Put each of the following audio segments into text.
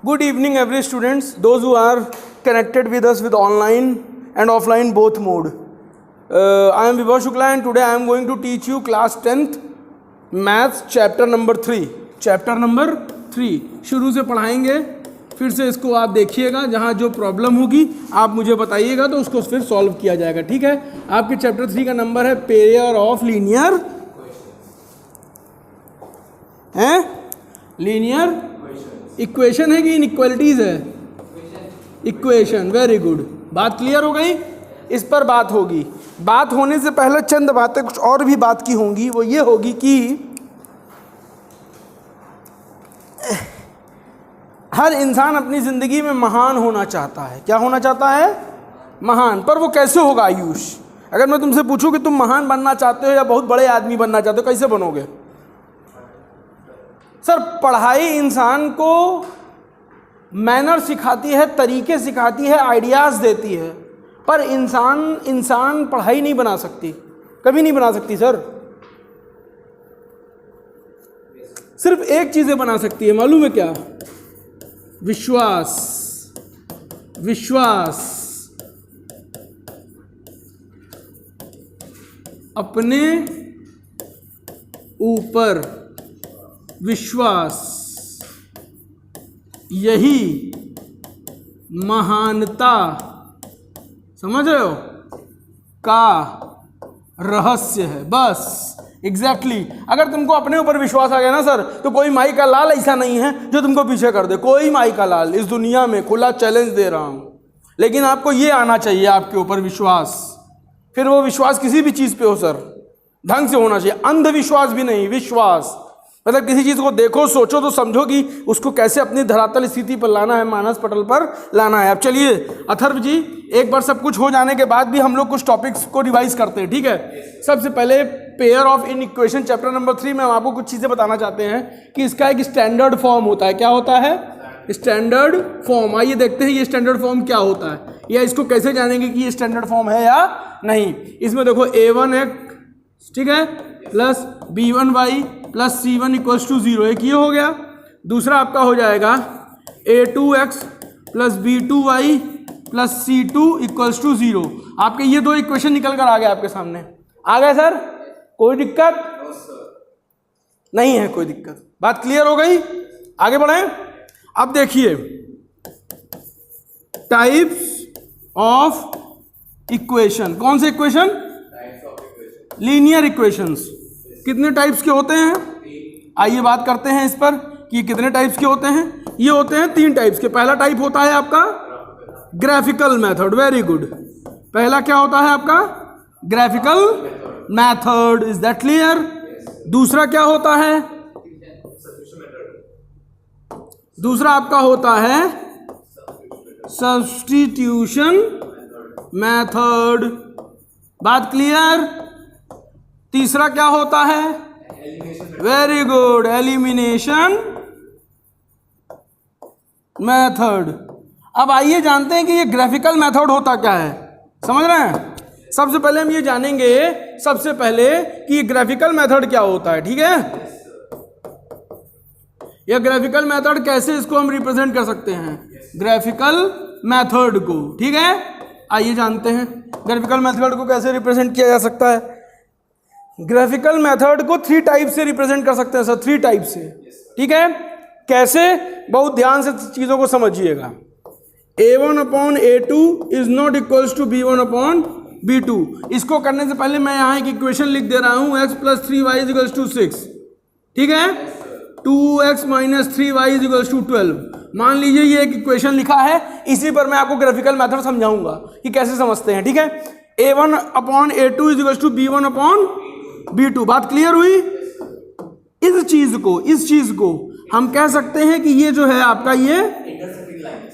Good evening, every students, those who are connected with us with online and offline both mode. I am Vibhav Shukla and today I am going to teach you class 10th maths chapter number 3. Chapter number 3 शुरू से पढ़ाएंगे, फिर से इसको आप देखिएगा, जहाँ जो प्रॉब्लम होगी आप मुझे बताइएगा तो उसको फिर सॉल्व किया जाएगा। ठीक है, आपके चैप्टर 3 का नंबर है pair of linear linear equation है कि इनइक्वालिटीज है? इक्वेशन। वेरी गुड, बात क्लियर हो गई। इस पर बात होगी। बात होने से पहले चंद बातें कुछ और भी बात की होंगी। वो ये होगी कि हर इंसान अपनी ज़िंदगी में महान होना चाहता है। क्या होना चाहता है? महान। पर वो कैसे होगा आयुष? अगर मैं तुमसे पूछूं कि तुम महान बनना चाहते हो या बहुत बड़े आदमी बनना चाहते हो, कैसे बनोगे? सर, पढ़ाई इंसान को मैनर सिखाती है, तरीके सिखाती है, आइडियाज़ देती है, पर इंसान पढ़ाई नहीं बना सकती, कभी नहीं बना सकती। सर, सिर्फ एक चीज़ें बना सकती है, मालूम है क्या? विश्वास। विश्वास, अपने ऊपर विश्वास, यही महानता, समझ रहे हो, का रहस्य है। बस एग्जैक्टली अगर तुमको अपने ऊपर विश्वास आ गया ना सर, तो कोई माई का लाल ऐसा नहीं है जो तुमको पीछे कर दे। कोई माई का लाल इस दुनिया में, खुला चैलेंज दे रहा हूं, लेकिन आपको ये आना चाहिए आपके ऊपर विश्वास। फिर वो विश्वास किसी भी चीज़ पे हो सर, ढंग से होना चाहिए, अंधविश्वास भी नहीं, विश्वास। मतलब किसी चीज़ को देखो, सोचो तो समझो कि उसको कैसे अपनी धरातल स्थिति पर लाना है, मानस पटल पर लाना है। अब चलिए अथर्व जी, एक बार सब कुछ हो जाने के बाद भी हम लोग कुछ टॉपिक्स को रिवाइज करते हैं। ठीक है, सबसे पहले pair of in equation chapter number 3 में हम आपको कुछ चीज़ें बताना चाहते हैं कि इसका एक स्टैंडर्ड फॉर्म होता है। क्या होता है? Standard form. आइए देखते हैं ये स्टैंडर्ड फॉर्म क्या होता है, या इसको कैसे जानेंगे कि ये स्टैंडर्ड फॉर्म है या नहीं। इसमें देखो a1x, ठीक है, plus b1y plus c1 equals to 0, एक ये हो गया। दूसरा आपका हो जाएगा a2x plus b2y plus c2 equals to 0। आपके ये दो इक्वेशन निकल कर आ गए आपके सामने। आ गए सर? कोई दिक्कत नहीं है? कोई दिक्कत? बात क्लियर हो गई? आगे बढ़ें। अब देखिए टाइप्स ऑफ इक्वेशन। कौन से इक्वेशन? Linear equations. कितने टाइप्स के होते हैं? आइए बात करते हैं इस पर कि कितने टाइप्स के होते हैं। ये होते हैं 3 टाइप्स के। पहला टाइप होता है आपका ग्राफिकल मेथड। Very good. पहला क्या होता है आपका? Graphical method. Is that clear? दूसरा क्या होता है? दूसरा आपका होता है सब्स्टिट्यूशन मेथड। बात क्लियर? तीसरा क्या होता है? Very good, elimination method. अब आइए जानते हैं कि ये ग्राफिकल मेथड होता क्या है। समझ रहे हैं? सबसे पहले हम ये जानेंगे सबसे पहले कि ये ग्राफिकल मेथड क्या होता है। ठीक है, ये ग्राफिकल मेथड कैसे इसको हम रिप्रेजेंट कर सकते हैं, ग्राफिकल मेथड को। ठीक है, आइए जानते हैं ग्राफिकल मेथड को कैसे रिप्रेजेंट किया जा सकता है। ग्राफिकल मेथड को 3 टाइप से रिप्रेजेंट कर सकते हैं सर, 3 टाइप से। ठीक है, कैसे? बहुत ध्यान से चीज़ों को समझिएगा। a1/a2 is not equals to b1/b2। इसको करने से पहले मैं यहाँ एक इक्वेशन लिख दे रहा हूँ, x + 3y = 6। ठीक है, 2x - 3y = 12। मान लीजिए ये एक इक्वेशन लिखा है, इसी पर मैं आपको ग्राफिकल मेथड समझाऊंगा कि कैसे समझते हैं। ठीक है, a1/a2 = b1/b2। बात क्लियर हुई? इस चीज को हम कह सकते हैं कि ये जो है आपका ये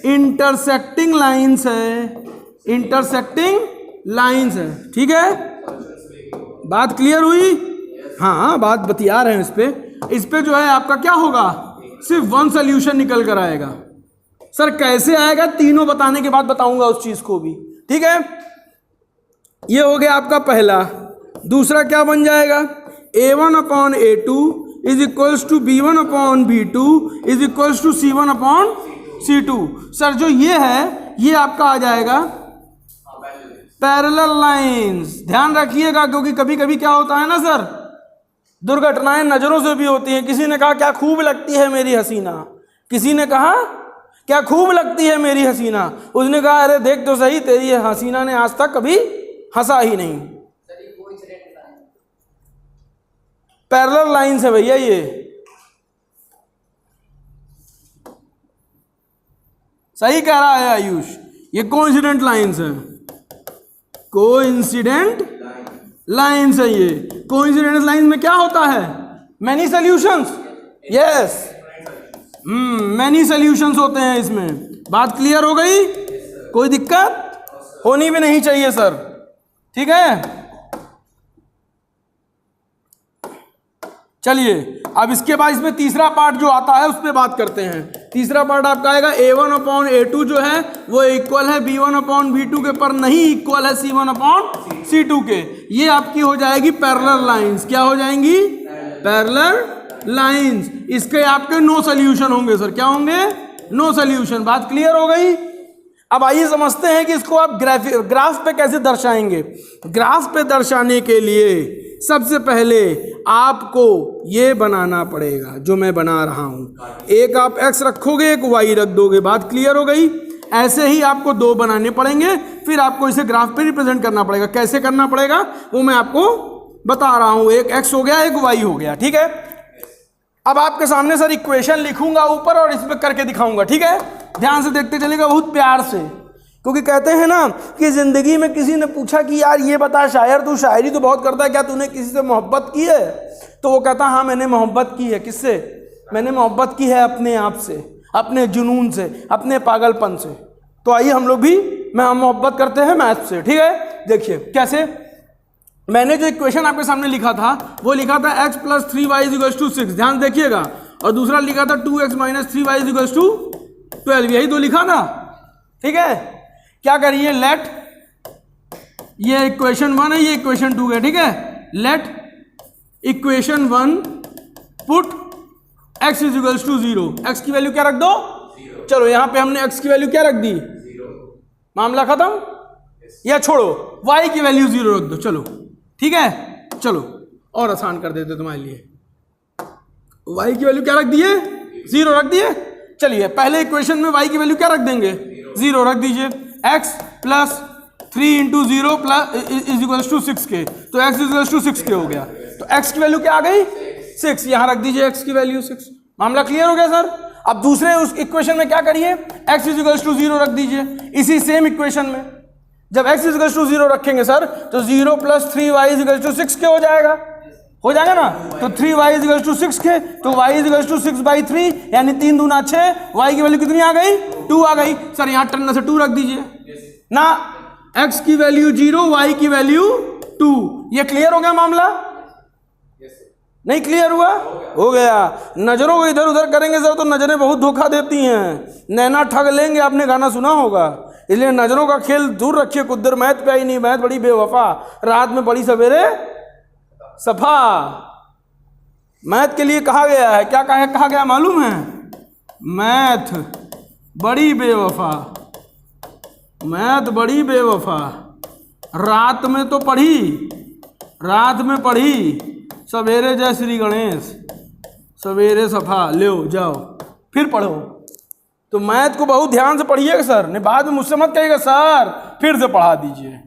इंटरसेक्टिंग लाइंस है। इंटरसेक्टिंग लाइंस है। ठीक है, बात क्लियर हुई? हाँ, बात बतिया रहे हैं इस पे जो है आपका क्या होगा, सिर्फ 1 सोल्यूशन निकल कर आएगा। सर कैसे आएगा? तीनों बताने के बाद बताऊंगा उस चीज को भी। ठीक है, ये हो गया आपका पहला। दूसरा क्या बन जाएगा? a1/a2 is equals to b1/b2 is equals to c1/c2। C2। Sir जो ये है ये आपका आ जाएगा पैरेलल लाइंस। ध्यान रखिएगा क्योंकि कभी कभी क्या होता है ना सर, दुर्घटनाएं नजरों से भी होती हैं। किसी ने कहा क्या खूब लगती है मेरी हसीना, किसी ने कहा क्या खूब लगती है मेरी हसीना, उसने कहा अरे देख तो सही तेरी हसीना ने आज तक कभी हंसा ही नहीं। पैरेलल लाइंस है भैया ये। सही कह रहा है आयुष, ये कोइंसिडेंट लाइंस है, कोइंसिडेंट लाइंस है ये। कोइंसिडेंट लाइंस में क्या होता है, many solutions. Yes, many solutions होते हैं इसमें। बात क्लियर हो गई, कोई दिक्कत होनी भी नहीं चाहिए सर, ठीक है। चलिए अब इसके बाद इसमें तीसरा पार्ट जो आता है उस पर बात करते हैं। तीसरा पार्ट आपका आएगा A1/A2 जो है वो इक्वल है B1/B2 के, पर नहीं इक्वल है C1/C2 के। ये आपकी हो जाएगी पैरेलल लाइंस। क्या हो जाएंगी, पैरेलल लाइंस। इसके आपके नो सॉल्यूशन होंगे सर। क्या होंगे, नो सॉल्यूशन। बात क्लियर हो गई। अब आइए समझते हैं कि इसको आप ग्राफ पे कैसे दर्शाएंगे। ग्राफ पे दर्शाने के लिए सबसे पहले आपको ये बनाना पड़ेगा जो मैं बना रहा हूं। एक आप x रखोगे, एक y रख दोगे। बात क्लियर हो गई। ऐसे ही आपको दो बनाने पड़ेंगे, फिर आपको इसे ग्राफ पे रिप्रेजेंट करना पड़ेगा। कैसे करना पड़ेगा वो मैं आपको बता रहा हूं। एक x हो गया, एक y हो गया, ठीक है। अब आपके सामने सर इक्वेशन लिखूंगा ऊपर और इस पे करके दिखाऊंगा, ठीक है। ध्यान से देखते चलेगा, बहुत प्यार से, क्योंकि कहते हैं ना कि जिंदगी में किसी ने पूछा कि यार ये बता शायर, तू शायरी तो बहुत करता है, क्या तूने किसी से मोहब्बत की है? तो वो कहता हाँ मैंने मोहब्बत की है। किससे? मैंने मोहब्बत की है अपने आप से, अपने जुनून से, अपने पागलपन से। तो आइए हम लोग भी हम मोहब्बत करते हैं मैथ से, ठीक है। देखिए कैसे, मैंने जो इक्वेशन आपके सामने लिखा था वो लिखा था x + 3y = 6। ध्यान देखिएगा। और दूसरा लिखा था 2x - 3y = 12। यही दो लिखा था, ठीक है। क्या करिए, लेट, ये इक्वेशन 1 है, ये इक्वेशन 2 है, ठीक है। Let equation 1 put x = 0। x की वैल्यू क्या रख दो, 0। चलो यहां पे हमने x की वैल्यू क्या रख दी, 0। मामला खत्म। या छोड़ो, y की वैल्यू 0 रख दो, चलो ठीक है। चलो और आसान कर देते तुम्हारे लिए। y की वैल्यू क्या रख दिए, 0 रख दिए। चलिए पहले इक्वेशन में y की वैल्यू क्या रख देंगे, 0 रख दीजिए। x + 3 × 0 = 6 के, तो x = 6 के हो गया। तो x की वैल्यू क्या आ गई, 6। यहां रख दीजिए x की वैल्यू 6। मामला क्लियर हो गया सर। अब दूसरे उस इक्वेशन में क्या करिए, x = 0 रख दीजिए। इसी सेम इक्वेशन में जब x = 0 रखेंगे सर तो 0 + 3y = 6 के हो जाएगा, हो जाएगा ना। तो 3y = 6 के, तो y = 6/3 यानी 3 दूना 6। y की वैल्यू कितनी आ गई, 2 आ गई। सर यहाँ टर्न से 2 रख दीजिए ना। x की वैल्यू 0, y की वैल्यू 2। ये क्लियर हो गया मामला, नहीं क्लियर हुआ? हो गया। नजरों को इधर उधर करेंगे सर तो नजरें बहुत धोखा देती हैं, नैना ठग लेंगे, आपने गाना सुना होगा। इसलिए नजरों का खेल दूर रखिए। कुद्दर मैथ पे आई नहीं, मैथ बड़ी बेवफा, रात में बड़ी सवेरे सफा। मैथ के लिए कहा गया है, क्या कहा गया मालूम है, मैथ बड़ी बेवफा, मैथ बड़ी बेवफा। रात में तो पढ़ी, रात में पढ़ी, सवेरे जय श्री गणेश, सवेरे सफा, ले जाओ फिर पढ़ो। तो मैथ को बहुत ध्यान से पढ़िएगा सर, नहीं बाद में मुझसे मत कहिएगा सर फिर से पढ़ा दीजिए।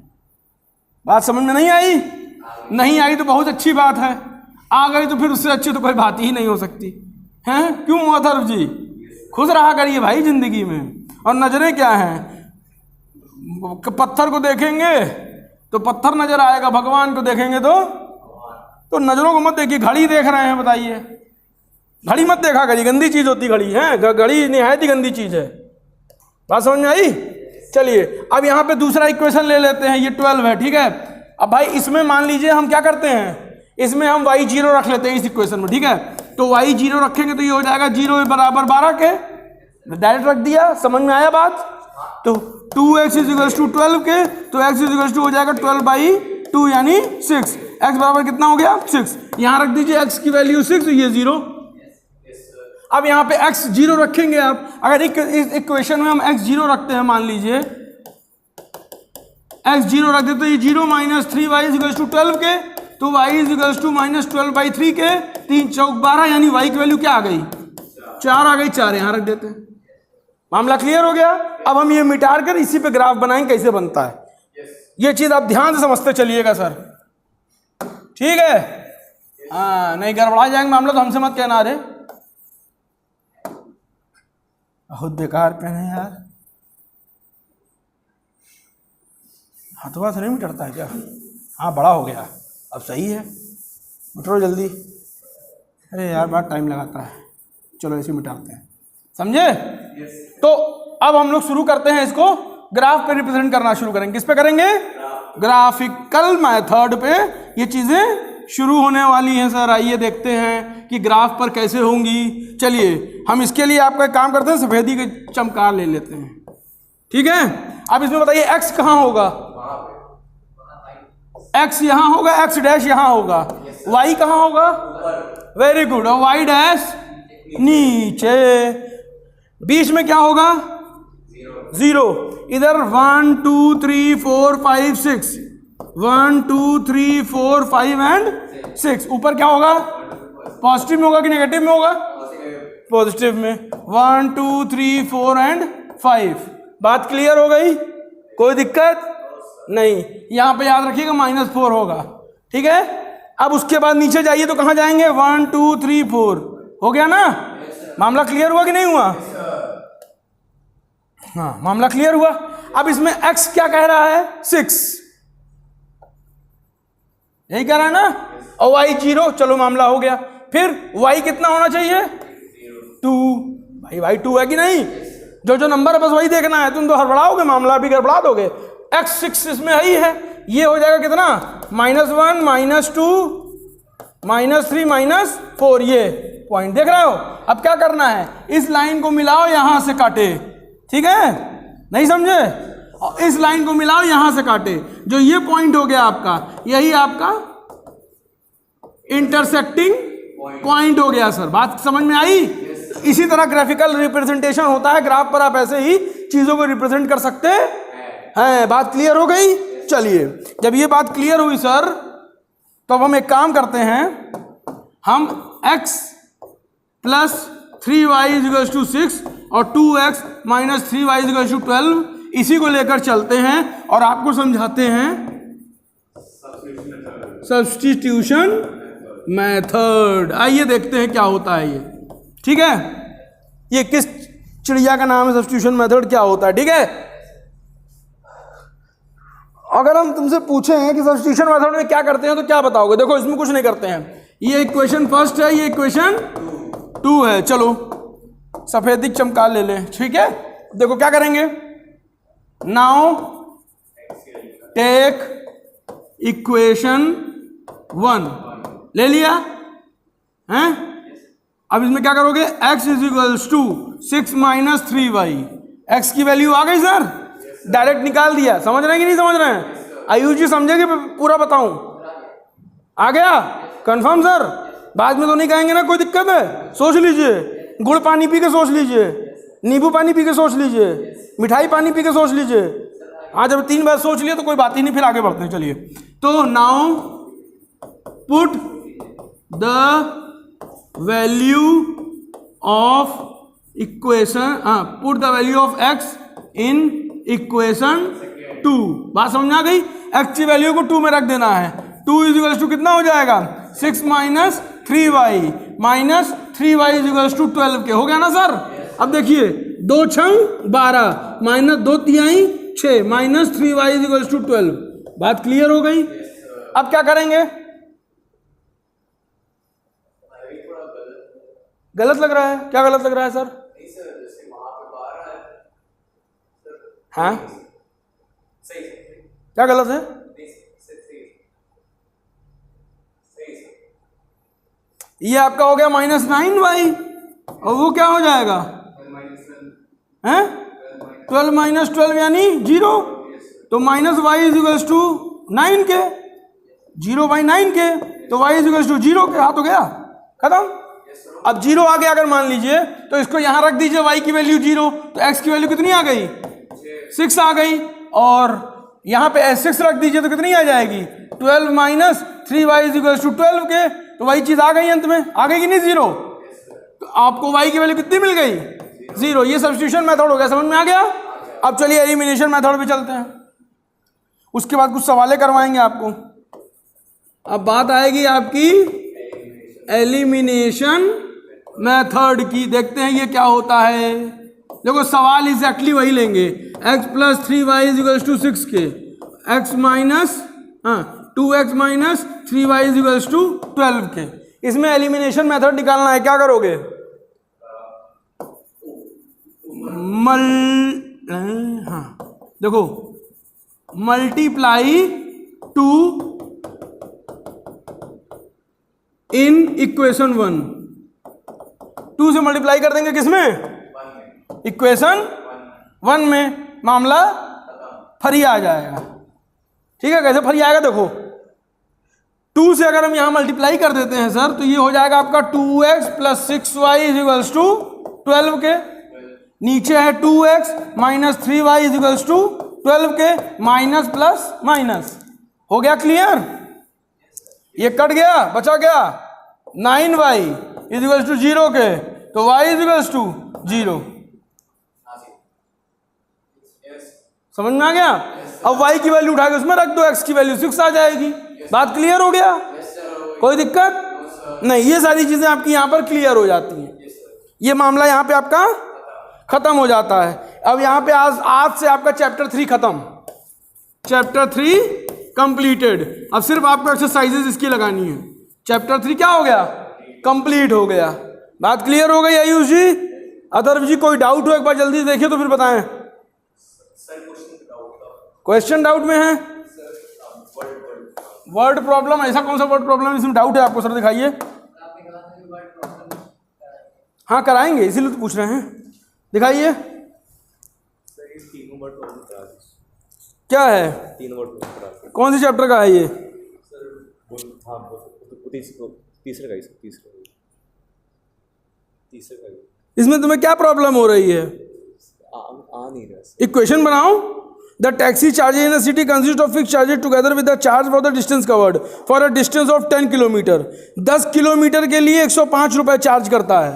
बात समझ में नहीं आई? नहीं आई तो बहुत अच्छी बात है, आ गई तो फिर उससे अच्छी तो कोई बात ही नहीं हो सकती हैं। क्यों मोहतरफ जी, खुश रहा करिए भाई जिंदगी में। और नजरें क्या हैं, पत्थर को देखेंगे तो पत्थर नजर आएगा, भगवान को देखेंगे तो नजरों को मत देखिए। घड़ी देख रहे हैं, बताइए, घड़ी मत देखा करिए, गंदी चीज होती घड़ी है, घड़ी निहायत ही गंदी चीज है। बात समझ में आई? चलिए अब यहाँ पे दूसरा इक्वेशन ले लेते हैं, ये 12 है, ठीक है। अब भाई इसमें मान लीजिए हम क्या करते हैं, इसमें हम y 0 रख लेते हैं इस इक्वेशन में, ठीक है। तो y 0 रखेंगे तो ये हो जाएगा 0 = 12 के, डायरेक्ट रख दिया। समझ में आया बात? तो 2x = 12 के, तो x = हो जाएगा 12/2 यानी 6। x बराबर कितना हो गया, 6। यहाँ रख दीजिए x की वैल्यू 6, ये 0। अब यहाँ पे x 0 रखेंगे आप। अगर इस इक्वेशन में हम x 0 रखते हैं, मान लीजिए x 0 रख देते, ये 0 माइनस 3y इज टू 12 के, तो y इज टू माइनस 12/3 के, 3 चौक 12, यानी y की वैल्यू क्या आ गई? 4 आ गई। 4 यहाँ रख देते हैं। मामला क्लियर हो गया। अब हम ये मिटा कर इसी पे ग्राफ बनाएंगे, कैसे बनता है। ये चीज आप ध्यान से समझते चलिएगा सर, ठीक है। हाँ, नहीं गड़बड़ा जाएंगे मामला, तो हमसे मत कहना रे, बहुत बेकार पेन है यार। हाथवा से नहीं मिटता है क्या? हाँ, बड़ा हो गया, अब सही है, मिटाओ जल्दी। अरे यार बड़ा टाइम लगाता है, चलो ऐसे मिटाते हैं, समझे? तो अब हम लोग शुरू करते हैं, इसको ग्राफ पे रिप्रेजेंट करना शुरू करेंगे। किस पे करेंगे? ग्राफिकल मेथड पे ये चीजें शुरू होने वाली हैं सर। आइए देखते हैं कि ग्राफ पर कैसे होंगी। चलिए हम इसके लिए आपका एक काम करते हैं, सफेदी के चमकार ले लेते हैं, ठीक है। अब इसमें बताइए x कहाँ होगा? x यहाँ होगा, x डैश यहाँ होगा, y कहाँ होगा? वेरी गुड, और y डैश नीचे, बीच में क्या होगा? 0। इधर 1 2 3 4 5 6, 1 2 3 4 5 एंड 6। ऊपर क्या होगा? पॉजिटिव में होगा कि नेगेटिव में होगा? पॉजिटिव में। 1 2 3 4 एंड 5। बात क्लियर हो गई? कोई दिक्कत नहीं। यहां पे याद रखिएगा -4 होगा, ठीक है। अब उसके बाद नीचे जाइए तो कहां जाएंगे? 1 2 3 4। हो गया ना? मामला क्लियर हुआ कि नहीं हुआ? हाँ, मामला क्लियर हुआ। अब इसमें x क्या कह रहा है? 6, यही कह रहा है ना, और y 0। चलो मामला हो गया। फिर y कितना होना चाहिए? 2। भाई y 2 है कि नहीं? जो जो नंबर है बस वही देखना है, तुम तो हड़बड़ाओगे, मामला भी गड़बड़ा दोगे। x 6 इसमें ही है, ये हो जाएगा कितना? -1 -2 -3 -4। ये पॉइंट देख रहे हो? अब क्या करना है? इस लाइन को मिलाओ, यहां से काटे, ठीक है, नहीं समझे? और इस लाइन को मिलाओ, यहां से काटे, जो ये पॉइंट हो गया आपका, यही आपका इंटरसेक्टिंग पॉइंट हो गया सर। बात समझ में आई? इसी तरह ग्राफिकल रिप्रेजेंटेशन होता है, ग्राफ पर आप ऐसे ही चीजों को रिप्रेजेंट कर सकते हैं। बात क्लियर हो गई? चलिए, जब ये बात क्लियर हुई सर, तो अब हम एक काम करते हैं, हम x + 3y = 6 और 2x - 3y = 12 इसी को लेकर चलते हैं और आपको समझाते हैं सब्स्टिट्यूशन मेथड। आइए देखते हैं क्या होता है ये, ठीक है। ये किस चिड़िया का नाम है? सब्स्टिट्यूशन मेथड क्या होता है, ठीक है। अगर हम तुमसे पूछें कि सब्स्टिट्यूशन मेथड में क्या करते हैं, तो क्या बताओगे? देखो, इसमें कुछ नहीं करते हैं। ये इक्वेशन फर्स्ट है, ये इक्वेशन 2 है। चलो सफेदी चमकार ले लें, ठीक है। देखो क्या करेंगे, नाउ टेक इक्वेशन 1 ले लिया है। अब इसमें क्या करोगे? x = 6 - 3y। x की वैल्यू आ गई सर, डायरेक्ट निकाल दिया। समझ रहे हैं कि नहीं समझ रहे हैं? आयुष जी समझेंगे? पूरा बताऊं? आ गया कंफर्म सर? बाद में तो नहीं कहेंगे ना कोई दिक्कत है? सोच लीजिए, गुड़ पानी पी के सोच लीजिए, नींबू पानी पी के सोच लीजिए, मिठाई पानी पी के सोच लीजिए। आज जब 3 बार सोच लिए तो कोई बात ही नहीं, फिर आगे बढ़ते हैं। चलिए, तो now put the value of equation, put the value of x in equation 2। बात समझ आ गई? x की वैल्यू को 2 में रख देना है। 2 = कितना हो जाएगा? 6 - 3y -3y = 12 के। हो गया ना सर? अब देखिए, 2 × 6 12 -2 तिहाई 6 -3y = 12। बात क्लियर हो गई? अब क्या करेंगे? गलत लग रहा है? क्या गलत लग रहा है सर? हाँ, क्या गलत है? ये आपका हो गया -9y, और वो क्या हो जाएगा? हैं? 12 - 12 यानी 0। तो -y = 9 के, 0/9 के, तो y = 0 के। हाथ हो गया, खत्म। अब 0 आ गया अगर मान लीजिए, तो इसको यहां रख दीजिए, y की वैल्यू 0, तो x की वैल्यू कितनी आ गई? 6 आ गई। और यहां पे 6 रख दीजिए तो कितनी आ जाएगी? 12 minus 3y is equal to 12 के, तो वही चीज आ गई अंत में, आ गई कि नहीं 0? तो आपको y की वैल्यू कितनी मिल गई? 0। ये सब्स्टिट्यूशन मेथड हो गया, समझ में आ गया? अब चलिए एलिमिनेशन मेथड पे चलते हैं, उसके बाद कुछ सवाले करवाएंगे आपको। अब बात आएगी आपकी एलिमिनेशन मेथड की। देखते हैं ये क्या होता है। देखो सवाल एग्जैक्टली वही लेंगे, x plus 3y is equal to 6 के, x minus 2x minus 3y is equal to 12 के। इसमें एलिमिनेशन मेथड निकालना है, क्या करोगे? देखो मल्टीप्लाई 2 इन इक्वेशन 1, 2 से मल्टीप्लाई कर देंगे किसमें? इक्वेशन 1 में, मामला फरी आ जाएगा। ठीक है, कैसे फरी आएगा? देखो 2 से अगर हम यहां मल्टीप्लाई कर देते हैं सर, तो ये हो जाएगा आपका 2x plus 6y is equals to 12 के, नीचे है 2x minus 3y is equals to 12 के, माइनस प्लस माइनस। हो गया क्लियर? ये कट गया, बचा क्या? 9y इज इक्वल्स टू 0 के, तो y इज इक्वल्स टू 0। समझ में आ गया? अब y की वैल्यू उठा के उसमें रख दो, x की वैल्यू 6 आ जाएगी। बात क्लियर हो गया? कोई दिक्कत नहीं? ये सारी चीजें आपकी यहां पर क्लियर हो जाती हैं। ये मामला यहां पे आपका खत्म हो जाता है। अब यहां पे आज से आपका चैप्टर 3 खत्म, चैप्टर 3 कंप्लीटेड। अब सिर्फ आपको एक्सरसाइजेस इसकी लगानी है। चैप्टर 3 क्या हो गया? कंप्लीट हो गया। बात क्लियर हो गई आयुष जी? अदर्व जी कोई डाउट हो एक बार जल्दी देखिए तो फिर बताएं। क्वेश्चन डाउट में है? वर्ड प्रॉब्लम, ऐसा कौन सा वर्ड प्रॉब्लम इसमें डाउट है आपको? सर दिखाइए। हाँ कराएंगे, इसीलिए तो पूछ रहे हैं, दिखाइए। क्या है? 3 वर्ड। कौन से चैप्टर का है ये? तीसरे का। इसमें तुम्हें क्या प्रॉब्लम हो रही है? आ नहीं रहा। इक्वेशन बनाओ। The taxi charges in a city consist of fix charges together with the charge for the distance covered for a distance of 10 kilometre. 10 kilometre के लिए 105 रुपए चार्ज करता है।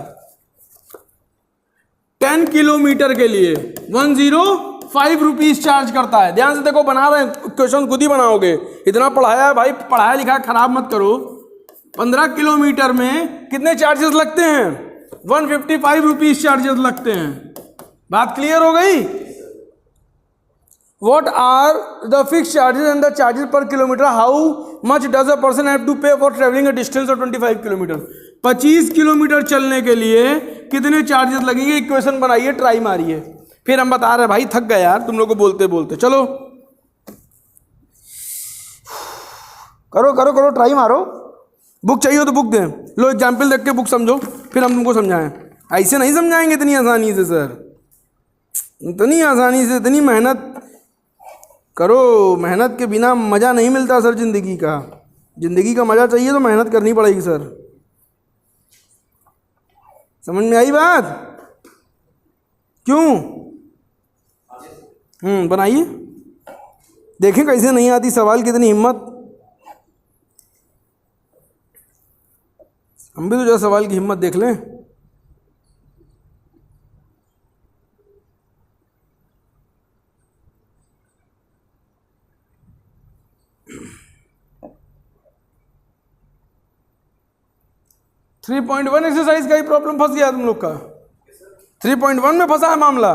10 किलोमीटर के लिए 105 रुपीज चार्ज करता है। ध्यान से देखो, बना रहे हैं क्वेश्चन, खुद ही बनाओगे। इतना पढ़ाया है भाई, पढ़ाया लिखा खराब मत करो। 15 किलोमीटर में कितने चार्जेस लगते हैं? 155 रुपीज चार्जेस लगते हैं। बात क्लियर हो गई? What are the fixed charges and the charges per kilometer? How much does a person have to pay for traveling a distance of 25 kilometre? 25 kilometre चलने के लिए कितने चार्जेस लगेंगे? इक्वेशन बनाइए, ट्राई मारिए। फिर हम बता रहे भाई, थक गए यार तुम लोग को बोलते बोलते। चलो करो करो करो, ट्राई मारो। बुक चाहिए तो बुक दें, लो एग्जाम्पल देख के बुक समझो, फिर हम तुमको समझाएं। ऐसे नहीं समझाएंगे इतनी आसानी से सर, इतनी आसानी से। इतनी मेहनत करो, मेहनत के बिना मज़ा नहीं मिलता सर ज़िंदगी का। ज़िंदगी का मज़ा चाहिए तो मेहनत करनी पड़ेगी सर। समझ में आई बात? क्यों? बनाइए, देखें कैसे नहीं आती सवाल, कितनी हिम्मत। हम भी तो जो सवाल की हिम्मत देख लें। थ्री 3.1 एक्सरसाइज का ही प्रॉब्लम फंस गया तुम लोग का। 3.1 में फंसा है मामला,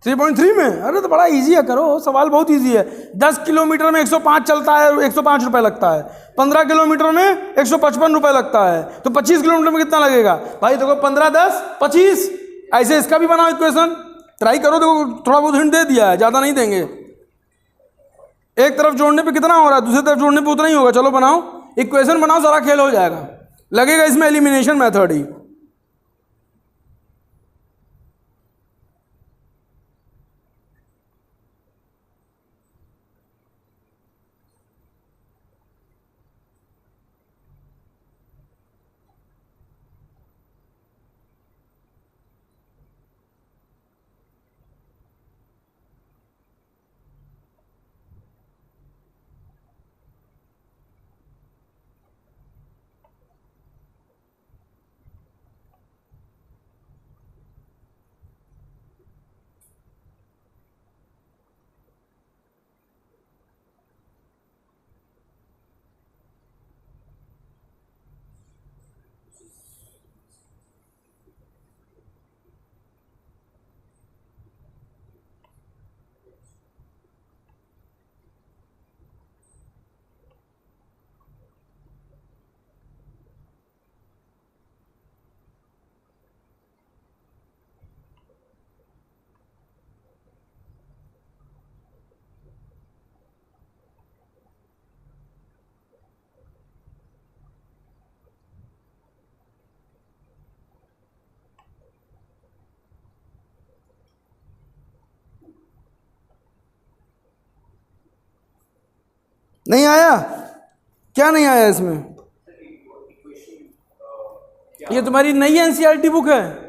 3.3 में? अरे तो बड़ा इजी है, करो, सवाल बहुत इजी है। 10 किलोमीटर में 105 चलता है, 105 रुपये लगता है। 15 किलोमीटर में 155 रुपये लगता है। तो 25 किलोमीटर में कितना लगेगा भाई? देखो 15 10 25, ऐसे इसका भी बनाओ इक्वेशन, ट्राई करो। देखो थोड़ा बहुत हिंट दे दिया है, ज़्यादा नहीं देंगे। एक तरफ जोड़ने पे कितना हो रहा है, दूसरी तरफ जोड़ने पे उतना ही होगा। चलो बनाओ इक्वेशन, बनाओ, सारा खेल हो जाएगा। लगेगा इसमें एलिमिनेशन मेथड ही। नहीं आया? क्या नहीं आया इसमें? ये तुम्हारी नई एनसीईआरटी बुक है?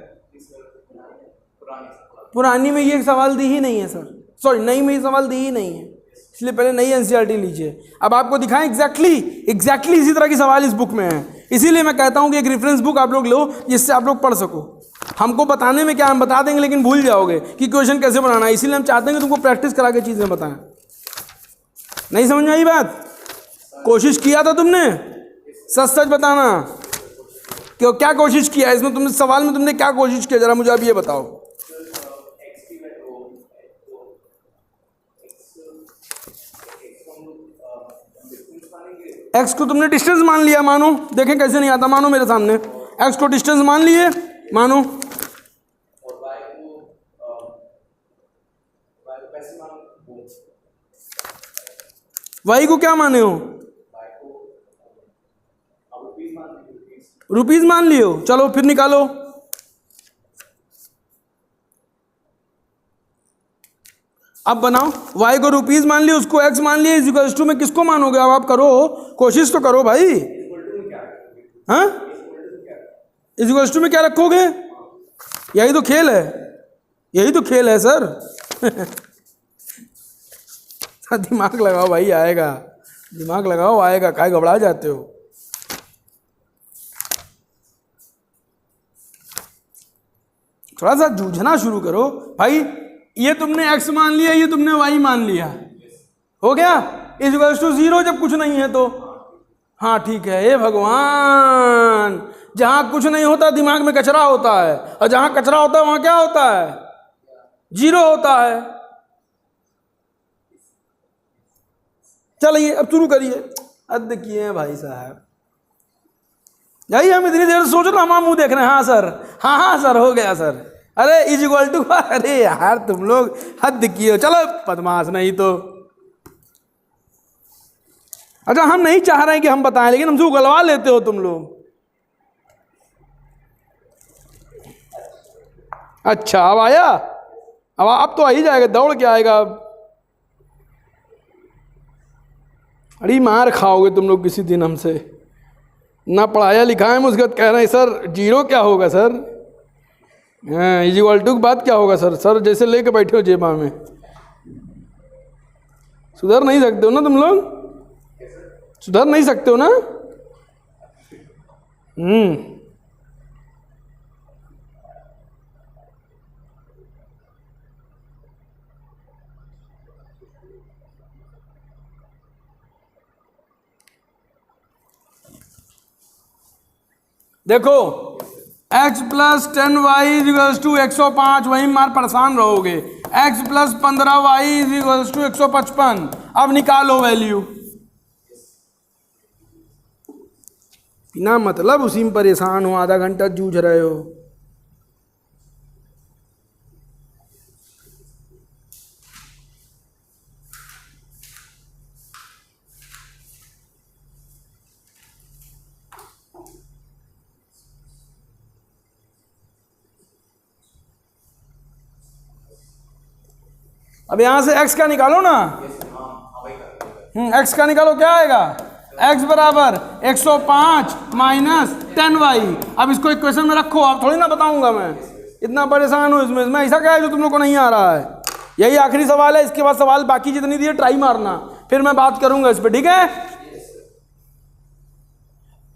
पुरानी में ये सवाल दी ही नहीं है सर, सॉरी नई में ये सवाल दी ही नहीं है, इसलिए पहले नई एनसीईआरटी लीजिए। अब आपको दिखाएं एग्जैक्टली इसी तरह के सवाल इस बुक में हैं, इसीलिए मैं कहता हूं कि एक रेफरेंस बुक आप लोग लो जिससे आप लोग पढ़ सको। हमको बताने में क्या, हम बता देंगे लेकिन भूल जाओगे कि क्वेश्चन कैसे बनाना है, इसीलिए हम चाहते हैं कि तुमको प्रैक्टिस करा के चीज़ें बताएं। नहीं समझ में आई बात? कोशिश किया था तुमने? सच सच बताना, क्यों क्या कोशिश किया इसमें तुमने, सवाल में तुमने क्या कोशिश किया, जरा मुझे अब ये बताओ। एक्स को तुमने डिस्टेंस मान लिया, मानो, देखें कैसे नहीं आता, मानो मेरे सामने एक्स को डिस्टेंस मान लिए, मानो, वाई को क्या माने हो? रुपीज मान लियो, चलो फिर निकालो। अब बनाओ, y को रुपीज मान लियो, उसको x मान लिया, इज इक्वल टू में किसको मानोगे? अब आप करो, कोशिश तो करो भाई। हाँ, इज इक्वल टू में क्या रखोगे? यही तो खेल है, यही तो खेल है सर। दिमाग लगाओ भाई, आएगा, दिमाग लगाओ आएगा, काहे घबरा जाते हो? थोड़ा सा जूझना शुरू करो भाई। ये तुमने x मान लिया, ये तुमने y मान लिया, हो गया इज इक्वल टू 0 जब कुछ नहीं है तो। हाँ ठीक है, हे भगवान, जहां कुछ नहीं होता दिमाग में कचरा होता है, और जहां कचरा होता है वहां क्या होता है? 0 होता है। चलिए अब शुरू करिए। हद किए हैं भाई साहब, यही हम इतनी देर सोच रहे, हम मुंह देख रहे हैं। हाँ सर, हाँ सर, हो गया सर। अरे इज इक्वल टू, अरे यार तुम लोग हद किए हो। चलो बदमाश नहीं तो। अच्छा हम नहीं चाह रहे हैं कि हम बताएं, लेकिन हमसे उगलवा लेते हो तुम लोग। अच्छा अब आया, अब तो आ ही जाएगा, दौड़ के आएगा अब। अरे मार खाओगे तुम लोग किसी दिन हमसे। ना पढ़ाया लिखा है, मुझे कह रहे हैं सर 0 क्या होगा सर? हाँ, इज इक्वल टू की बात क्या होगा सर? सर जैसे लेके बैठे हो जेबा में, सुधर नहीं सकते हो ना तुम लोग? सुधर नहीं सकते हो ना? देखो x plus 10y is equals to 105, वहीं मार परेशान रहोगे। x plus 15y is equals to 155। अब निकालो वैल्यू। बिना मतलब उसी में परेशान हो, आधा घंटा जूझ रहे हो। अब यहां से x का निकालो ना। x का निकालो, क्या आएगा? x बराबर 105 माइनस 10y। अब इसको इक्वेशन में रखो, अब थोड़ी ना बताऊंगा मैं, इतना परेशान हूं इसमें। ऐसा क्या है जो तुम लोग को नहीं आ रहा है? यही आखिरी सवाल है, इसके बाद सवाल बाकी जितनी दिए ट्राई मारना, फिर मैं बात करूंगा इस पर, ठीक है?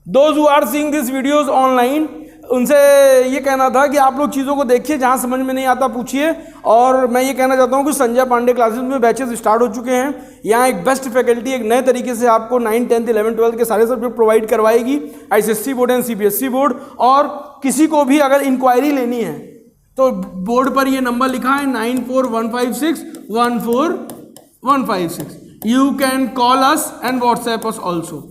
Those who are seeing this videos online, उनसे ये कहना था कि आप लोग चीज़ों को देखिए, जहाँ समझ में नहीं आता पूछिए। और मैं ये कहना चाहता हूँ कि संजय पांडे क्लासेस में बैचेस स्टार्ट हो चुके हैं। यहाँ एक बेस्ट फैकल्टी एक नए तरीके से आपको 9, 10, 11, 12 के सारे सब्जेक्ट प्रोवाइड करवाएगी, ICSE board and CBSE board. और किसी को भी अगर इंक्वायरी लेनी है तो बोर्ड पर ये नंबर लिखा है 9415614156। You can call us and WhatsApp us also.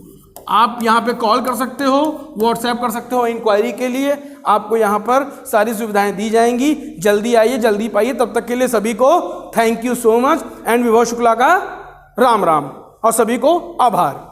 आप यहाँ पे कॉल कर सकते हो, व्हाट्सएप कर सकते हो इंक्वायरी के लिए। आपको यहाँ पर सारी सुविधाएं दी जाएंगी। जल्दी आइए, जल्दी पाइए। तब तक के लिए सभी को thank you so much and विभव शुक्ला का राम राम, और सभी को आभार।